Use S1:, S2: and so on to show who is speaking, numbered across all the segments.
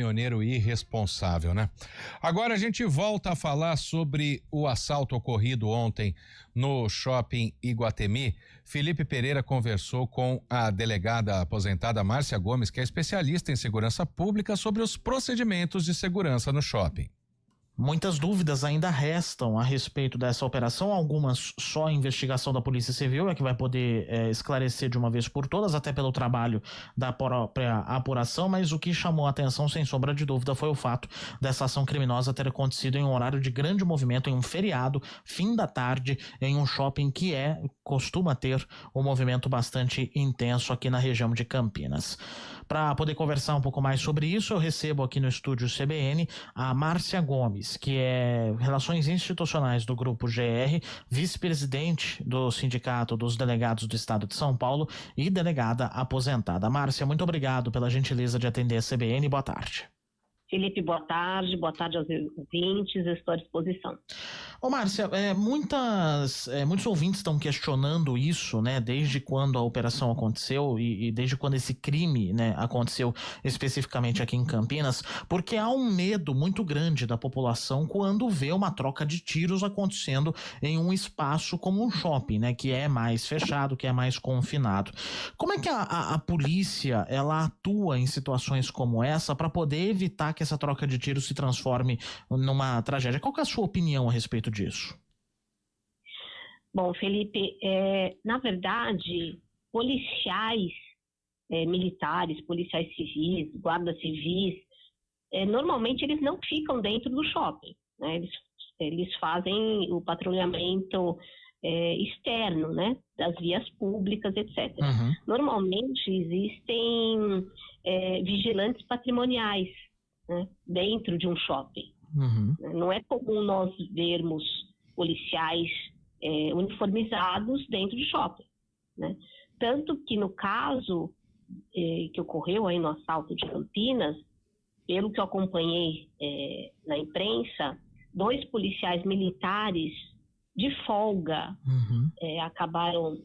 S1: caminhoneiro irresponsável, né? Agora a gente volta a falar sobre o assalto ocorrido ontem no Shopping Iguatemi. Felipe Pereira conversou com a delegada aposentada Márcia Gomes, que é especialista em segurança pública, sobre os procedimentos de segurança no shopping.
S2: Muitas dúvidas ainda restam a respeito dessa operação, algumas só a investigação da Polícia Civil é que vai poder esclarecer de uma vez por todas, até pelo trabalho da própria apuração, mas o que chamou a atenção, sem sombra de dúvida, foi o fato dessa ação criminosa ter acontecido em um horário de grande movimento, em um feriado, fim da tarde, em um shopping que costuma ter um movimento bastante intenso aqui na região de Campinas. Para poder conversar um pouco mais sobre isso, eu recebo aqui no estúdio CBN a Márcia Gomes, que é Relações Institucionais do Grupo GR, vice-presidente do Sindicato dos Delegados do Estado de São Paulo e delegada aposentada. Márcia, muito obrigado pela gentileza de atender a CBN. Boa tarde.
S3: Felipe, boa tarde aos ouvintes, eu estou à disposição.
S2: Ô Márcia, muitos ouvintes estão questionando isso, né, desde quando a operação aconteceu e desde quando esse crime, né, aconteceu especificamente aqui em Campinas, porque há um medo muito grande da população quando vê uma troca de tiros acontecendo em um espaço como um shopping, né, que é mais fechado, que é mais confinado. Como é que a polícia, ela atua em situações como essa para poder evitar que essa troca de tiros se transforme numa tragédia? Qual que é a sua opinião a respeito disso?
S3: Bom, Felipe, na verdade, policiais militares, policiais civis, guardas civis, normalmente eles não ficam dentro do shopping, né? Eles fazem o patrulhamento externo, né, das vias públicas, etc.
S2: Uhum.
S3: Normalmente existem vigilantes patrimoniais, né, dentro de um shopping.
S2: Uhum.
S3: Não é comum nós vermos policiais uniformizados dentro de shopping, né? Tanto que no caso que ocorreu aí no assalto de Campinas, pelo que eu acompanhei na imprensa, 2 policiais militares de folga acabaram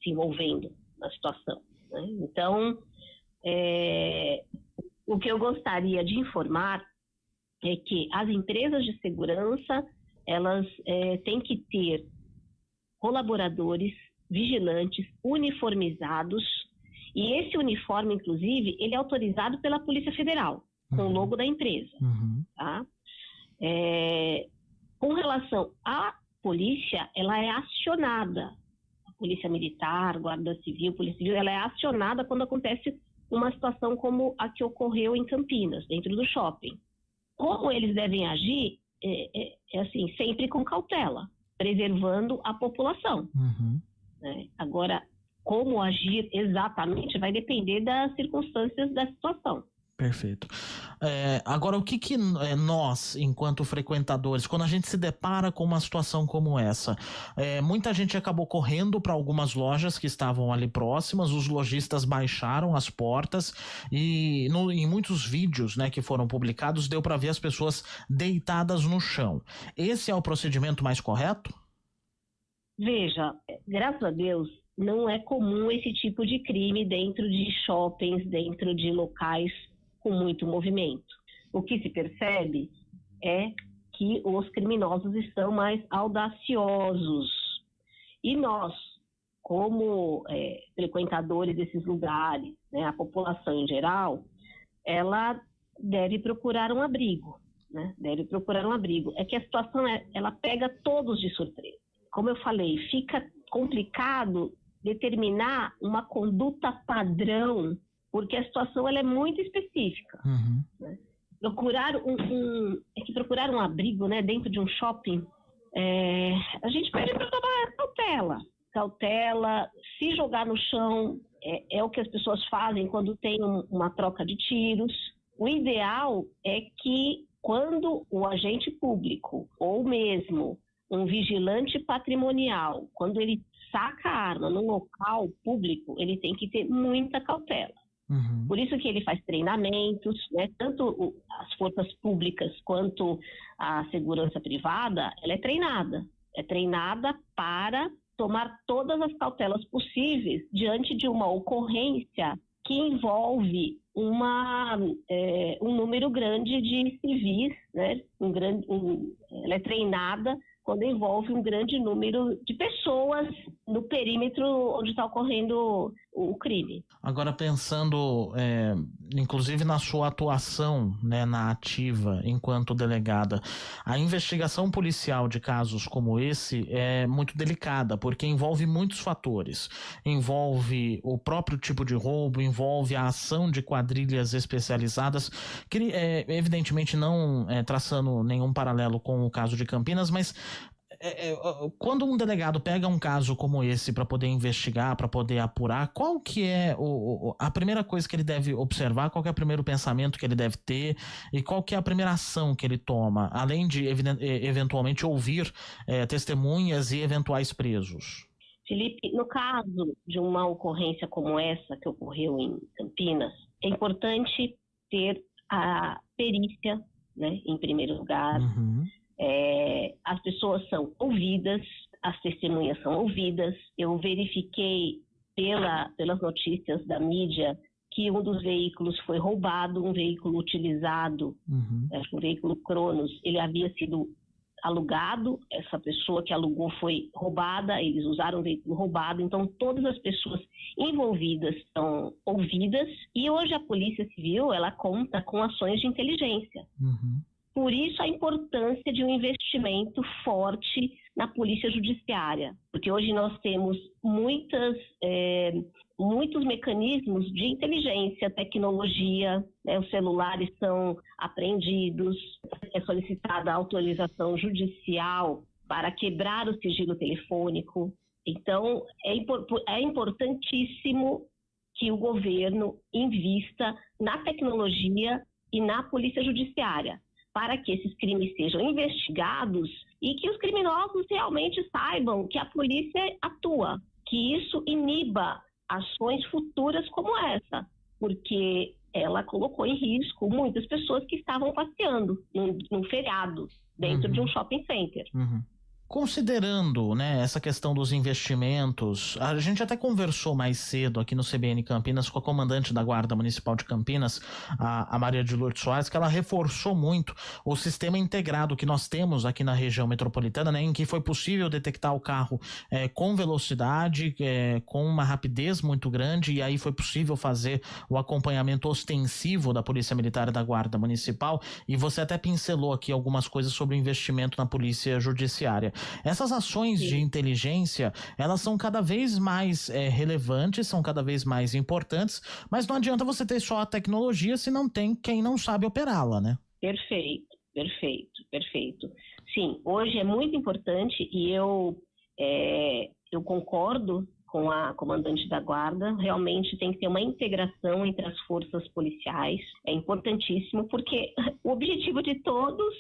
S3: se envolvendo na situação, né? Então, o que eu gostaria de informar é que as empresas de segurança, elas têm que ter colaboradores, vigilantes, uniformizados, e esse uniforme, inclusive, ele é autorizado pela Polícia Federal, com o logo da empresa. Tá? Com relação à polícia, ela é acionada, a Polícia Militar, Guarda Civil, Polícia Civil, ela é acionada quando acontece uma situação como a que ocorreu em Campinas, dentro do shopping. Como eles devem agir? Assim, sempre com cautela, preservando a população. Né? Agora, como agir exatamente vai depender das circunstâncias da situação.
S2: Perfeito. Agora, o que nós, enquanto frequentadores, quando a gente se depara com uma situação como essa, muita gente acabou correndo para algumas lojas que estavam ali próximas, os lojistas baixaram as portas e em muitos vídeos, né, que foram publicados, deu para ver as pessoas deitadas no chão. Esse é o procedimento mais correto?
S3: Veja, graças a Deus, não é comum esse tipo de crime dentro de shoppings, dentro de locais com muito movimento. O que se percebe é que os criminosos estão mais audaciosos. E nós, como frequentadores desses lugares, né, a população em geral, ela deve procurar um abrigo, né? Deve procurar um abrigo. É que a situação ela pega todos de surpresa. Como eu falei, fica complicado determinar uma conduta padrão, porque a situação ela é muito específica. Né? Procurar um abrigo, né, dentro de um shopping, a gente pede para tomar cautela, se jogar no chão, é o que as pessoas fazem quando tem uma troca de tiros. O ideal é que quando o agente público, ou mesmo um vigilante patrimonial, quando ele saca a arma num local público, ele tem que ter muita cautela. Por isso que ele faz treinamentos, né? Tanto as forças públicas quanto a segurança privada, ela é treinada para tomar todas as cautelas possíveis diante de uma ocorrência que envolve um número grande de civis, né? Ela é treinada quando envolve um grande número de pessoas no perímetro onde está ocorrendo o crime.
S2: Agora pensando, inclusive na sua atuação, né, na ativa enquanto delegada, a investigação policial de casos como esse é muito delicada, porque envolve muitos fatores. Envolve o próprio tipo de roubo, envolve a ação de quadrilhas especializadas, que evidentemente não traçando nenhum paralelo com o caso de Campinas, mas quando um delegado pega um caso como esse para poder investigar, para poder apurar, qual que é a primeira coisa que ele deve observar, qual que é o primeiro pensamento que ele deve ter e qual que é a primeira ação que ele toma, além de eventualmente ouvir testemunhas e eventuais presos?
S3: Felipe, no caso de uma ocorrência como essa que ocorreu em Campinas, é importante ter a perícia, né, em primeiro lugar. As pessoas são ouvidas, as testemunhas são ouvidas. Eu verifiquei pelas notícias da mídia que um dos veículos foi roubado, um veículo utilizado, um veículo Cronos, ele havia sido alugado, essa pessoa que alugou foi roubada, eles usaram um veículo roubado, então todas as pessoas envolvidas são ouvidas e hoje a Polícia Civil, ela conta com ações de inteligência. Por isso a importância de um investimento forte na polícia judiciária, porque hoje nós temos muitos mecanismos de inteligência, tecnologia, né? Os celulares são apreendidos, é solicitada a autorização judicial para quebrar o sigilo telefônico. Então, é importantíssimo que o governo invista na tecnologia e na polícia judiciária, para que esses crimes sejam investigados e que os criminosos realmente saibam que a polícia atua, que isso iniba ações futuras como essa, porque ela colocou em risco muitas pessoas que estavam passeando num feriado dentro de um shopping center.
S2: Considerando, né, essa questão dos investimentos, a gente até conversou mais cedo aqui no CBN Campinas com a comandante da Guarda Municipal de Campinas, a Maria de Lourdes Soares, que ela reforçou muito o sistema integrado que nós temos aqui na região metropolitana, né, em que foi possível detectar o carro com velocidade, com uma rapidez muito grande, e aí foi possível fazer o acompanhamento ostensivo da Polícia Militar e da Guarda Municipal, e você até pincelou aqui algumas coisas sobre o investimento na Polícia Judiciária. Essas ações de inteligência, elas são cada vez mais relevantes, são cada vez mais importantes, mas não adianta você ter só a tecnologia se não tem quem não sabe operá-la, né?
S3: Perfeito. Sim, hoje é muito importante e eu concordo com a comandante da Guarda, realmente tem que ter uma integração entre as forças policiais, é importantíssimo, porque o objetivo de todas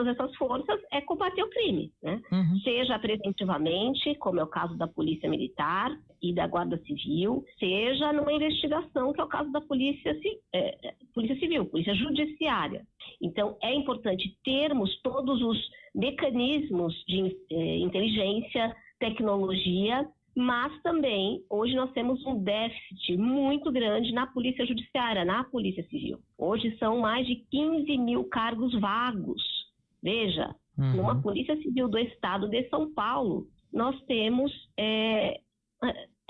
S3: essas forças é combater o crime, né? Seja preventivamente, como é o caso da Polícia Militar e da Guarda Civil, seja numa investigação, que é o caso da Polícia Civil, Polícia Judiciária. Então, é importante termos todos os mecanismos de inteligência, tecnologia, mas também, hoje nós temos um déficit muito grande na Polícia Judiciária, na Polícia Civil. Hoje são mais de 15 mil cargos vagos. Veja, numa Polícia Civil do Estado de São Paulo, nós temos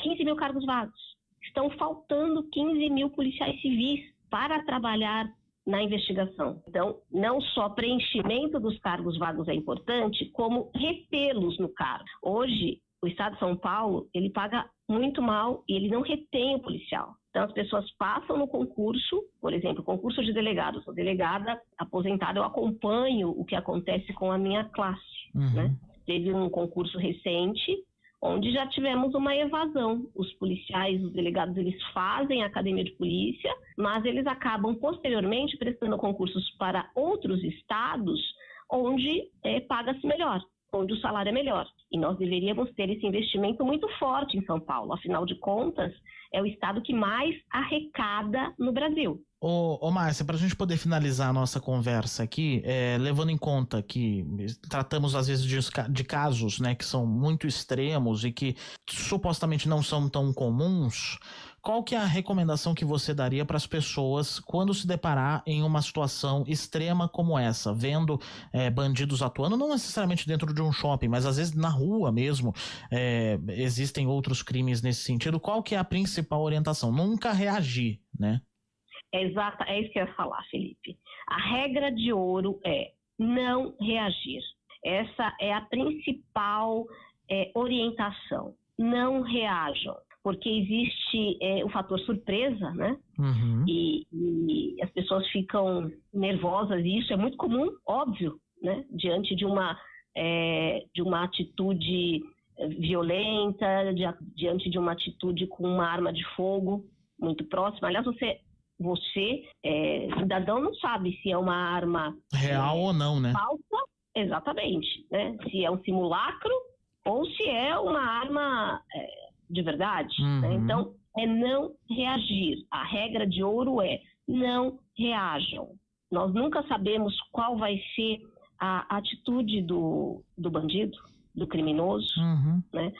S3: 15 mil cargos vagos. Estão faltando 15 mil policiais civis para trabalhar na investigação. Então, não só preenchimento dos cargos vagos é importante, como retê-los no cargo. Hoje, o Estado de São Paulo, ele paga muito mal e ele não retém o policial. Então, as pessoas passam no concurso, por exemplo, concurso de delegado. Eu sou delegada aposentada, eu acompanho o que acontece com a minha classe. Né? Teve um concurso recente, onde já tivemos uma evasão. Os policiais, os delegados, eles fazem a academia de polícia, mas eles acabam posteriormente prestando concursos para outros estados, onde paga-se melhor, onde o salário é melhor. E nós deveríamos ter esse investimento muito forte em São Paulo. Afinal de contas, é o estado que mais arrecada no Brasil.
S2: Ô Márcia, para a gente poder finalizar a nossa conversa aqui, levando em conta que tratamos às vezes de casos, né, que são muito extremos e que supostamente não são tão comuns, qual que é a recomendação que você daria para as pessoas quando se deparar em uma situação extrema como essa, vendo bandidos atuando, não necessariamente dentro de um shopping, mas às vezes na rua mesmo, existem outros crimes nesse sentido. Qual que é a principal orientação? Nunca reagir, né?
S3: Exato, é isso que eu ia falar, Felipe. A regra de ouro é não reagir. Essa é a principal orientação. Não reajam, porque existe o fator surpresa, né?
S2: Uhum.
S3: E as pessoas ficam nervosas, e isso é muito comum, óbvio, né? Diante de uma atitude violenta, diante de uma atitude com uma arma de fogo muito próxima. Aliás, você, cidadão, não sabe se é uma arma
S2: real ou não, né?
S3: Falsa, exatamente, né? Se é um simulacro ou se é uma arma de verdade.
S2: Uhum.
S3: Né? Então, é não reagir. A regra de ouro é não reajam. Nós nunca sabemos qual vai ser a atitude do bandido, do criminoso.
S2: Uhum.
S3: Né?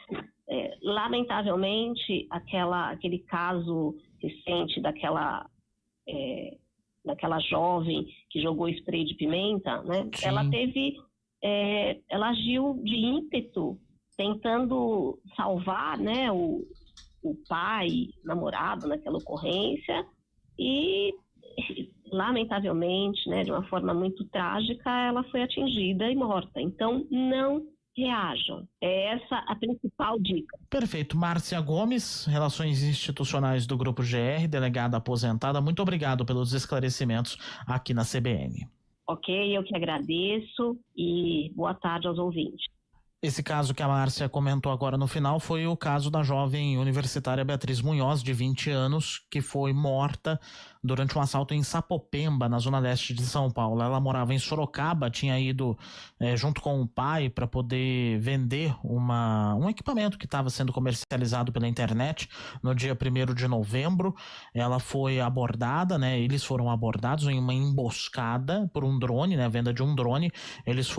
S3: Lamentavelmente, aquele caso recente daquela jovem que jogou spray de pimenta, né? Ela agiu de ímpeto, tentando salvar, né, o pai, namorado naquela ocorrência, e lamentavelmente, né, de uma forma muito trágica, ela foi atingida e morta. Então, não reajam. É essa a principal dica.
S2: Perfeito. Márcia Gomes, Relações Institucionais do Grupo GR, delegada aposentada, muito obrigado pelos esclarecimentos aqui na CBN.
S3: Ok, eu que agradeço e boa tarde aos ouvintes.
S2: Esse caso que a Márcia comentou agora no final foi o caso da jovem universitária Beatriz Munhoz, de 20 anos, que foi morta durante um assalto em Sapopemba, na zona leste de São Paulo. Ela morava em Sorocaba, tinha ido junto com o pai para poder vender um equipamento que estava sendo comercializado pela internet no dia 1º de novembro. Ela foi abordada, né? Eles foram abordados em uma emboscada por um drone, né? A venda de um drone. Eles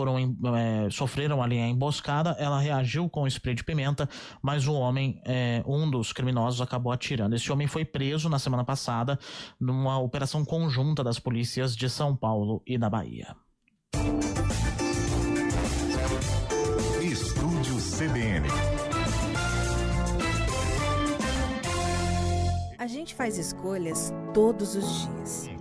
S2: sofreram ali a emboscada. Ela reagiu com spray de pimenta, mas o homem, um dos criminosos, acabou atirando. Esse homem foi preso na semana passada numa operação conjunta das polícias de São Paulo e da Bahia.
S4: Estúdio CBN.
S5: A gente faz escolhas todos os dias.